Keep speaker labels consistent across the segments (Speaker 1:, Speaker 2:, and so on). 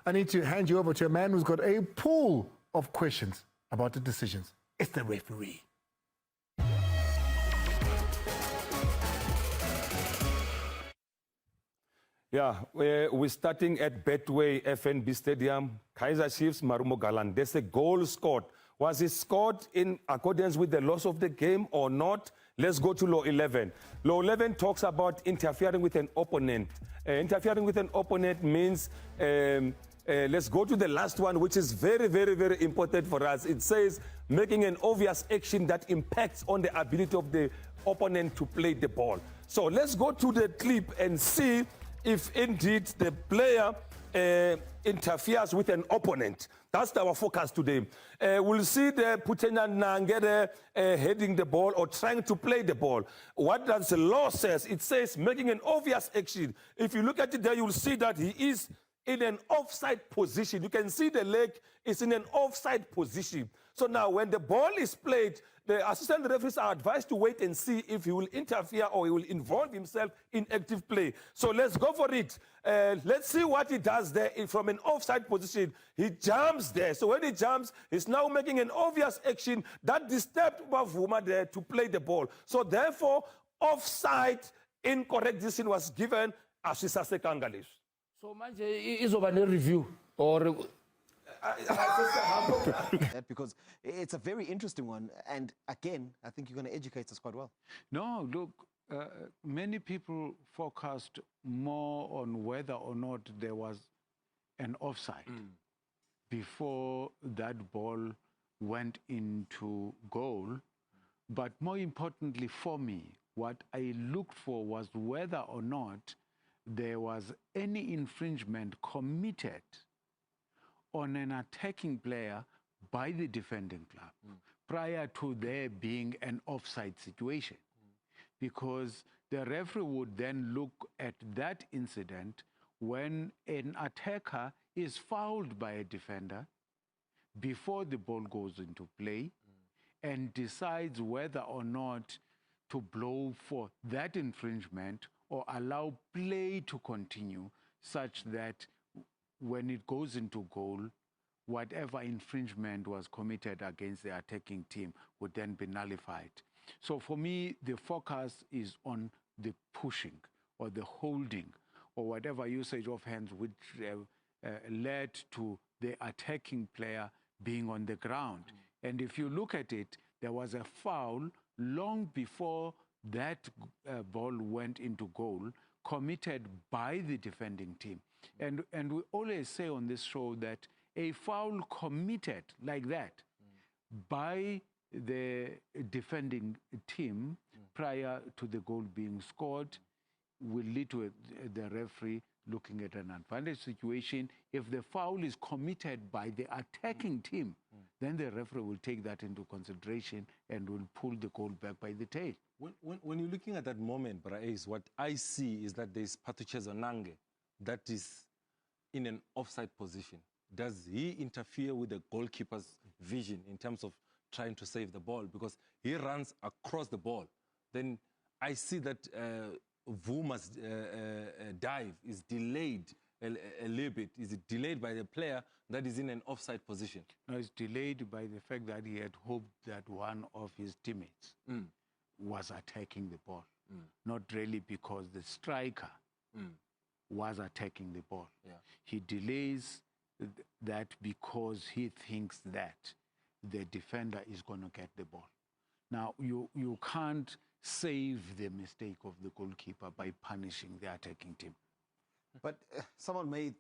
Speaker 1: I need to hand you over to a man who's got a pool of questions about the decisions. It's the referee.
Speaker 2: Yeah, we're starting at Betway FNB Stadium. Kaizer Chiefs, Marumo Gallants. There's a goal scored. Was it scored in accordance with the laws of the game or not? Let's go to Law 11. Law 11 talks about interfering with an opponent. Interfering with an opponent means, let's go to the last one, which is very, very, very important for us. It says making an obvious action that impacts on the ability of the opponent to play the ball. So let's go to the clip and see if indeed the player interferes with an opponent. That's our focus today. We'll see the Putena Nangere heading the ball or trying to play the ball. What does the law says? It says making an obvious action. If you look at it there, you'll see that he is in an offside position. You can see the leg is in an offside position. So now when the ball is played, the assistant referees are advised to wait and see if he will interfere or he will involve himself in active play. So let's go for it. Let's see what he does there from an offside position. He jumps there. So when he jumps, he's now making an obvious action that disturbed Vuma there to play the ball. So therefore, offside, incorrect decision was given as Kangalis.
Speaker 3: So much is over the review or
Speaker 4: because it's a very interesting one, and again, I think you're going to educate us quite well.
Speaker 5: No, look, many people focused more on whether or not there was an offside before that ball went into goal. But more importantly for me, what I looked for was whether or not there was any infringement committed on an attacking player by the defending club prior to there being an offside situation. Because the referee would then look at that incident when an attacker is fouled by a defender before the ball goes into play and decides whether or not to blow for that infringement or allow play to continue such that when it goes into goal, whatever infringement was committed against the attacking team would then be nullified. So for me, the focus is on the pushing or the holding or whatever usage of hands which led to the attacking player being on the ground. And if you look at it, there was a foul long before that ball went into goal committed by the defending team. And we always say on this show that a foul committed like that by the defending team prior to the goal being scored will lead to the referee looking at an advantage situation. If the foul is committed by the attacking team, then the referee will take that into consideration and will pull the goal back by the tail.
Speaker 6: When you're looking at that moment, Brais, what I see is that there's Patuchezo Nange that is in an offside position. Does he interfere with the goalkeeper's vision in terms of trying to save the ball? Because he runs across the ball. Then I see that Vuma's dive is delayed a little bit. Is it delayed by the player that is in an offside position?
Speaker 5: No, it's delayed by the fact that he had hoped that one of his teammates was attacking the ball. Not really because the striker was attacking the ball.
Speaker 6: Yeah.
Speaker 5: He delays that because he thinks that the defender is going to get the ball. Now, you can't save the mistake of the goalkeeper by punishing the attacking team.
Speaker 4: But someone may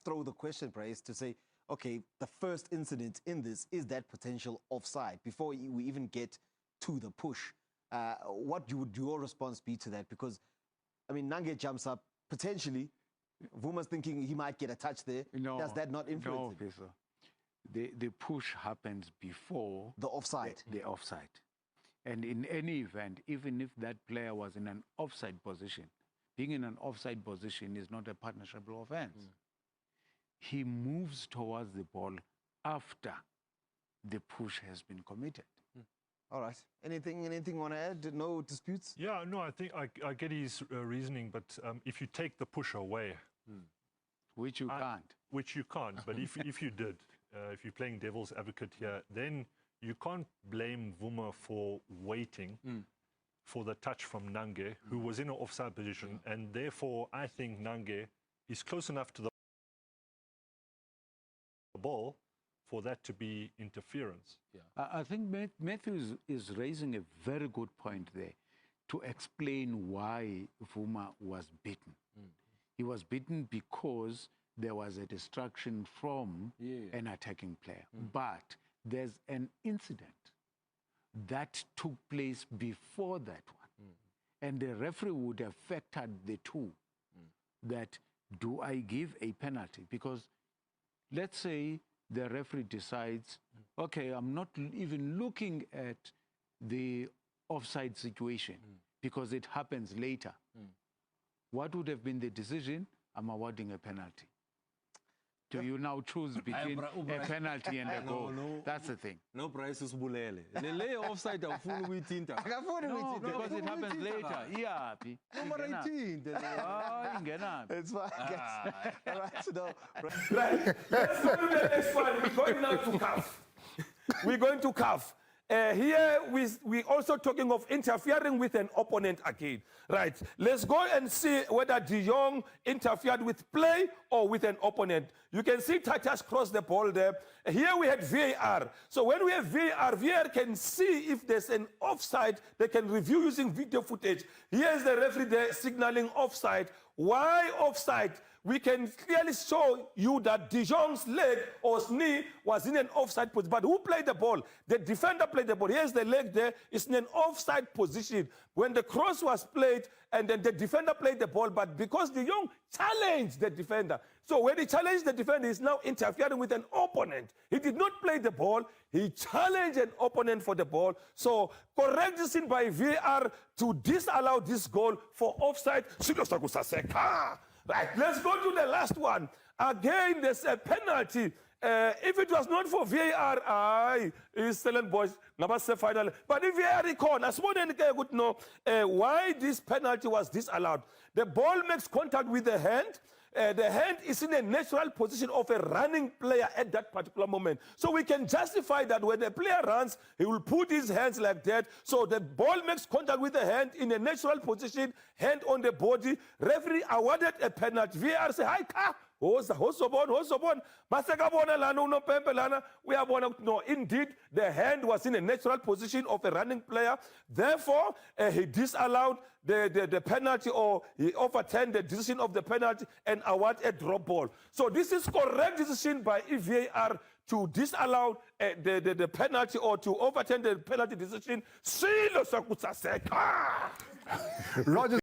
Speaker 4: throw the question, Bryce, to say, okay, the first incident in this is that potential offside before we even get to the push. What would your response be to that? Because, I mean, Nange jumps up, potentially, Vuma's thinking he might get a touch there.
Speaker 5: No,
Speaker 4: does that not influence it?
Speaker 5: Professor. The push happens before
Speaker 4: the offside.
Speaker 5: The offside. And in any event, even if that player was in an offside position, being in an offside position is not a punishable offense. He moves towards the ball after the push has been committed.
Speaker 4: All right. Anything you want to add? No disputes?
Speaker 7: Yeah, no, I think I get his reasoning, but if you take the push away,
Speaker 5: which you can't.
Speaker 7: Which you can't. But if you did, if you're playing devil's advocate here, then you can't blame Vuma for waiting for the touch from Nange, who was in an offside position, and therefore I think Nange is close enough to the ball for that to be interference.
Speaker 5: I think Matthews is raising a very good point there to explain why Vuma was beaten. He was beaten because there was a distraction from an attacking player. But there's an incident that took place before that one. And the referee would have factored the two. That, do I give a penalty? Because let's say the referee decides, okay, I'm not even looking at the offside situation because it happens later. What would have been the decision? I'm awarding a penalty. Do you now choose between a penalty and a goal? That's the thing.
Speaker 6: No price is bulele. The lay offside are full with tinta.
Speaker 5: No, because it happens later. Yeah,
Speaker 6: Number 18.
Speaker 4: It's fine, guys. All right, so
Speaker 2: Right. Let's go to the next one. We're going now to CAF. We're going to CAF. Here, we're also talking of interfering with an opponent again. Right. Let's go and see whether De Jong interfered with play or with an opponent. You can see Tatas cross the ball there. Here we had VAR. So when we have VAR can see if there's an offside. They can review using video footage. Here's the referee there signaling offside. Why offside? We can clearly show you that De Jong's leg or knee was in an offside position. But who played the ball? The defender played the ball. Here's the leg there. It's in an offside position. When the cross was played, and then the defender played the ball, but because De Jong challenged the defender. So when he challenged the defender, he's now interfering with an opponent. He did not play the ball. He challenged an opponent for the ball. So correct this in by VAR to disallow this goal for offside. Right, let's go to the last one. Again, there's a penalty. If it was not for VAR, is Stellan Boys, final. But if VAR recall, as more than would know why this penalty was disallowed. The ball makes contact with the hand. The hand is in a natural position of a running player at that particular moment. So we can justify that when a player runs, he will put his hands like that. So the ball makes contact with the hand in a natural position, hand on the body. Referee awarded a penalty. VAR say, hi, ka. No, indeed, the hand was in a natural position of a running player. Therefore, he disallowed the penalty, or he overturned the decision of the penalty and awarded a drop ball. So this is correct decision by VAR to disallow the penalty or to overturn the penalty decision.
Speaker 1: Roger.